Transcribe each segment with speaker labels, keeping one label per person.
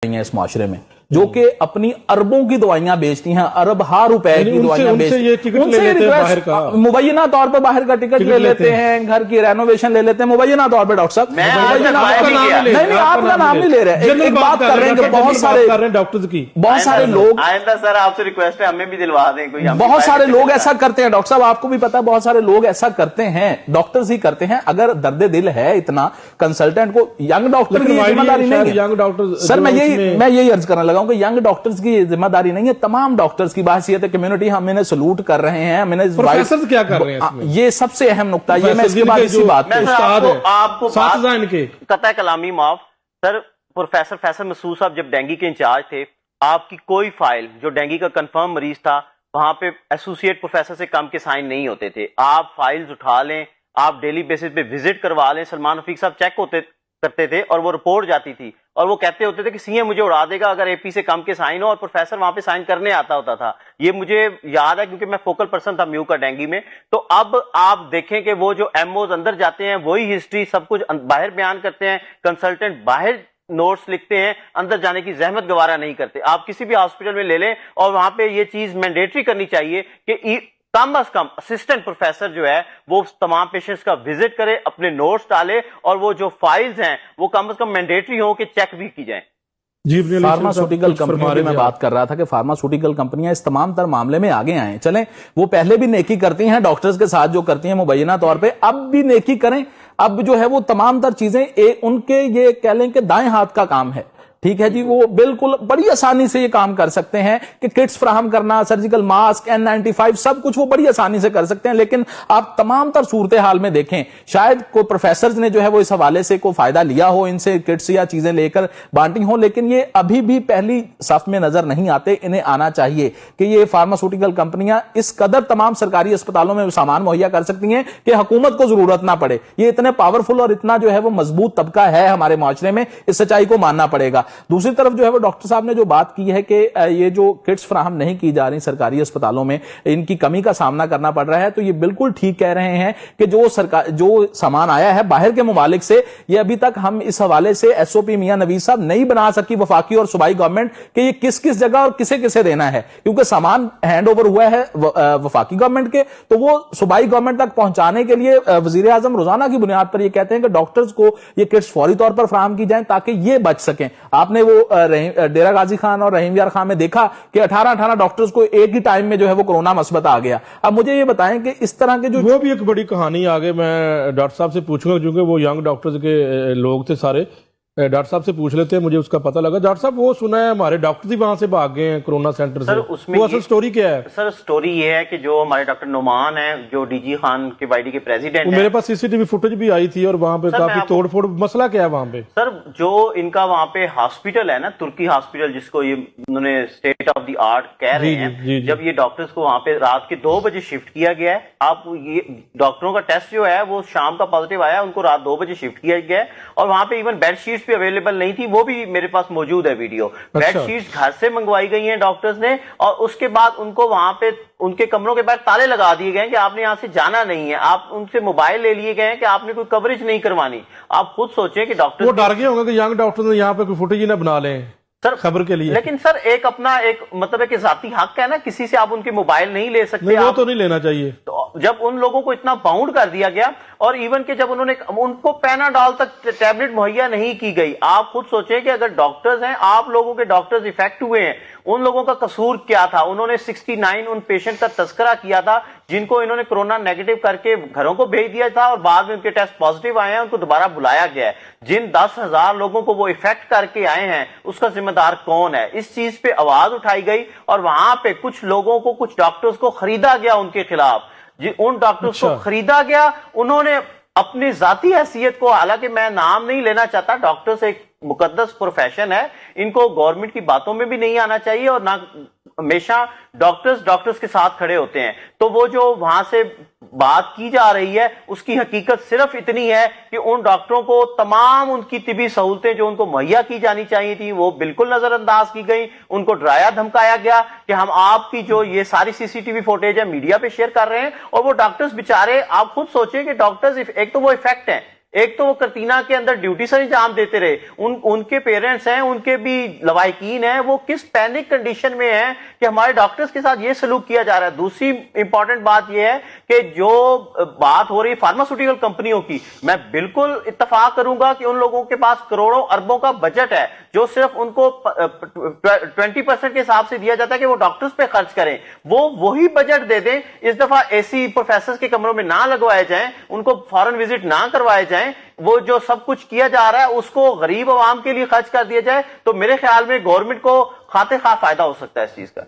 Speaker 1: रही हैं इस माशरे में, जो कि अपनी अरबों की दवाइयां बेचती हैं, अरब हा रुपए की दवाइयां बेचती हैं, उनसे मुबैना तौर पर बाहर का टिकट ले लेते हैं, घर की रेनोवेशन ले लेते हैं मुबैना तौर पर। डॉक्टर साहब नहीं आपका नाम नहीं ले रहे, एक बात कर रहे हैं कि बहुत सारे डॉक्टर्स की बहुत सारे लोग,
Speaker 2: सर आपसे रिक्वेस्ट है हमें भी दिलवा दें कोई,
Speaker 1: बहुत सारे लोग ऐसा करते हैं। डॉक्टर साहब आपको भी पता है बहुत सारे लोग ऐसा करते हैं, डॉक्टर्स ही करते हैं। अगर दर्द दिल है इतना, कंसल्टेंट को यंग डॉक्टर की जिम्मेदारी नहीं है। यंग डॉक्टर सर मैं यही अर्ज करने लगा हूं कि यंग डॉक्टर्स की जिम्मेदारी नहीं है, तमाम डॉक्टर्स की बात कम्युनिटी हम इन्हें सलूट कर रहे हैं, हम इन्हें
Speaker 3: प्रोफेसर क्या कर रहे हैं,
Speaker 1: ये सबसे अहम नुकता। ये मैं इसके बाद इसी बात
Speaker 2: आपको कतई कलामी माफ सर, प्रोफेसर फैसल मसूद साहब जब डेंगू के इंचार्ज थे, आपकी कोई फाइल जो डेंगू का कंफर्म मरीज था वहां पे एसोसिएट प्रोफेसर से कम के साइन नहीं होते थे। आप फाइल्स उठा लें, आप डेली बेसिस पे विजिट करवा लें, सलमान रफीक साहब चेक करते थे और वो रिपोर्ट जाती थी और वो कहते होते थे कि सीएम मुझे उड़ा देगा अगर एपी से कम के साइन हो, और प्रोफेसर वहां पे साइन करने आता होता था। ये मुझे याद है क्योंकि मैं फोकल पर्सन था म्यू का डेंगू में। तो अब आप देखें कि वो जो एमओज अंदर जाते हैं वही हिस्ट्री सब कुछ बाहर बयान करते हैं, कंसल्टेंट बाहर नोट्स लिखते हैं, अंदर जाने की जहमत गवारा नहीं करते। आप किसी भी हॉस्पिटल में ले लें और वहां पे ये चीज मैंडेटरी करनी चाहिए कि कम अज कम असिस्टेंट प्रोफेसर जो है वो तमाम पेशेंट्स का विजिट करे, अपने नोट्स डाले, और वो जो फाइल्स हैं वो कम अज कम मैंडेटरी हो कि चेक भी की जाए।
Speaker 1: फार्मास्यूटिकल कंपनियों की मैं बात कर रहा था कि फार्मास्यूटिकल कंपनियां इस तमाम तर मामले में आगे आए। चलें, वो पहले भी नेकी करती हैं डॉक्टर्स के साथ जो करती हैं मुबैना तौर पे, अब भी नेकी करें। अब जो है वो तमाम तर चीजें उनके ये कह लें कि दाएं हाथ का काम है, ठीक है जी। वो बिल्कुल बड़ी आसानी से ये काम कर सकते हैं कि किट्स फराहम करना, सर्जिकल मास्क, N95 सब कुछ वो बड़ी आसानी से कर सकते हैं। लेकिन आप तमाम तर सूरत हाल में देखें, शायद कोई प्रोफेसर ने जो है वो इस हवाले से कोई फायदा लिया हो, इनसे किट्स या चीजें लेकर बांटी हो, लेकिन ये अभी भी पहली सफ में नजर नहीं आते। इन्हें आना चाहिए कि ये फार्मास्यूटिकल कंपनियां इस कदर तमाम सरकारी अस्पतालों में सामान मुहैया कर सकती हैं कि हुकूमत को जरूरत ना पड़े। ये इतने पावरफुल और इतना जो है वो मजबूत तबका है हमारे माशरे में, इस सच्चाई को मानना पड़ेगा। दूसरी तरफ जो है वो डॉक्टर साहब ने जो बात की है कि ये जो किट्स फराहम नहीं की जा रही सरकारी अस्पतालों में, इनकी कमी का सामना करना पड़ रहा है, तो ये बिल्कुल ठीक कह रहे हैं कि जो सामान आया है बाहर के मुमालिक से, ये अभी तक हम इस हवाले से एसओपी मियां नवीज साहब नहीं बना सकी वफाकी और सूबाई गवर्नमेंट कि ये किस किस जगह और किसे किसे देना है, क्योंकि सामान हैंड ओवर हुआ है वफाकी गवर्नमेंट के, तो वो सूबाई गवर्नमेंट तक पहुंचाने के लिए वजीर आजम रोजाना की बुनियाद पर ये कहते हैं कि डॉक्टर्स को ये किट्स फौरी तौर पर फराहम की जाए ताकि ये बच सकें। आपने वो डेरा गाजी खान और रहीम यार खान में देखा कि 18 डॉक्टर्स को एक ही टाइम में जो है वो कोरोना मसबत आ गया। अब मुझे ये बताएं कि इस तरह के जो
Speaker 3: वो भी एक बड़ी कहानी आगे मैं डॉक्टर साहब से पूछूंगा, क्योंकि वो यंग डॉक्टर्स के लोग थे सारे। डॉक्टर साहब से पूछ लेते हैं, मुझे उसका पता लगा। डॉक्टर साहब वो सुना है हमारे डॉक्टर ही वहां से भाग गए हैं कोरोना सेंटर से, उसमें वो असल स्टोरी क्या है?
Speaker 2: सर स्टोरी ये है कि जो हमारे डॉक्टर नुमान है, जो डीजी खान के वाईडी के प्रेसिडेंट हैं,
Speaker 3: मेरे पास सीसीटीवी फुटेज भी आई थी और वहां पे काफी तोड़फोड़। मसला क्या है वहां पे?
Speaker 2: सर जो इनका वहां पे हॉस्पिटल है ना, तुर्की हॉस्पिटल, जिसको ये उन्होंने स्टेट ऑफ द आर्ट कह रहे हैं, जब ये डॉक्टर्स को वहां पे रात के 2 बजे शिफ्ट किया गया है। आप ये डॉक्टरों का टेस्ट जो है वो शाम का पॉजिटिव आया, उनको रात 2 बजे शिफ्ट किया गया है, और वहां पे इवन बेड शीट्स भी अवेलेबल नहीं थी, वो भी मेरे पास मौजूद है वीडियो। बेड शीट्स घर से मंगवाई गई हैं डॉक्टर्स ने, और उसके बाद उनको वहां पे उनके कमरों के बाहर ताले लगा दिए गए हैं कि आपने यहां से जाना नहीं है। आप उनसे मोबाइल ले लिए गए हैं कि आपने कोई कवरेज नहीं करवानी। आप खुद सोचें कि डॉक्टर
Speaker 3: वो डर गए होंगे कि यंग डॉक्टर ने यहाँ पे कोई फुटेज ना बना लें
Speaker 2: सर
Speaker 3: खबर के लिए।
Speaker 2: लेकिन सर एक अपना एक मतलब है कि जाती हक है ना, किसी से आप उनके मोबाइल नहीं ले सकते।
Speaker 3: वो तो नहीं लेना चाहिए।
Speaker 2: तो जब उन लोगों को इतना बाउंड कर दिया गया, और इवन के जब उनको पैनाडॉल तक टैबलेट मुहैया नहीं की गई, आप खुद सोचें कि अगर डॉक्टर्स हैं, आप लोगों के डॉक्टर्स इफेक्ट हुए हैं, उन लोगों का कसूर क्या था? उन्होंने 69 उन पेशेंट का तस्करा किया था जिनको इन्होंने कोरोना नेगेटिव करके घरों को भेज दिया था, और बाद में उनके टेस्ट पॉजिटिव आए हैं, उनको दोबारा बुलाया गया है। जिन 10,000 लोगों को वो इफेक्ट करके आए हैं, उसका जिम्मेदार कौन है? इस चीज पे आवाज उठाई गई, और वहां पे कुछ लोगों को, कुछ डॉक्टर्स को खरीदा गया उनके खिलाफ। उन डॉक्टर्स को खरीदा गया, उन्होंने अपनी जाती हैसियत को, हालांकि मैं नाम नहीं लेना चाहता, डॉक्टर्स एक मुकद्दस प्रोफेशन है, इनको गवर्नमेंट की बातों में भी नहीं आना चाहिए, और ना हमेशा डॉक्टर्स के साथ खड़े होते हैं। तो वो जो वहां से बात की जा रही है उसकी हकीकत सिर्फ इतनी है कि उन डॉक्टरों को तमाम उनकी तिबी सहूलतें जो उनको मुहैया की जानी चाहिए थी वो बिल्कुल नजरअंदाज की गई। उनको डराया धमकाया गया कि हम आपकी जो ये सारी सीसीटीवी फुटेज है मीडिया पे शेयर कर रहे हैं, और वो डॉक्टर्स बेचारे, आप खुद सोचें कि डॉक्टर्स एक तो वो इफेक्ट हैं, ایک تو وہ کرتینا کے اندر ڈیوٹی سے انجام دیتے رہے, ان کے پیرنٹس ہیں, ان کے بھی لوائقین ہیں, وہ کس پینک کنڈیشن میں ہیں کہ ہمارے ڈاکٹرز کے ساتھ یہ سلوک کیا جا رہا ہے. دوسری امپورٹنٹ بات یہ ہے کہ جو بات ہو رہی فارماسیوٹیکل کمپنیوں کی, میں بالکل اتفاق کروں گا کہ ان لوگوں کے پاس کروڑوں اربوں کا بجٹ ہے جو صرف ان کو 20% کے حساب سے دیا جاتا ہے کہ وہ ڈاکٹرز پہ خرچ کریں, وہ وہی بجٹ دے دیں. اس دفعہ اے سی پروفیسرز کے کمروں میں نہ لگوائے جائیں, ان کو فارن وزٹ نہ کروائے جائیں, وہ جو سب کچھ کیا جا رہا ہے اس کو غریب عوام کے لیے خرچ کر دیا جائے, تو میرے خیال میں گورنمنٹ کو خاطر خواہ فائدہ ہو سکتا ہے اس چیز کا.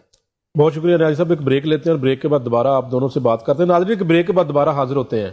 Speaker 3: بہت شکریہ نیازی صاحب. ایک بریک لیتے ہیں اور بریک کے بعد دوبارہ آپ دونوں سے بات کرتے ہیں. ناظرین, ایک بریک کے بعد دوبارہ حاضر ہوتے ہیں.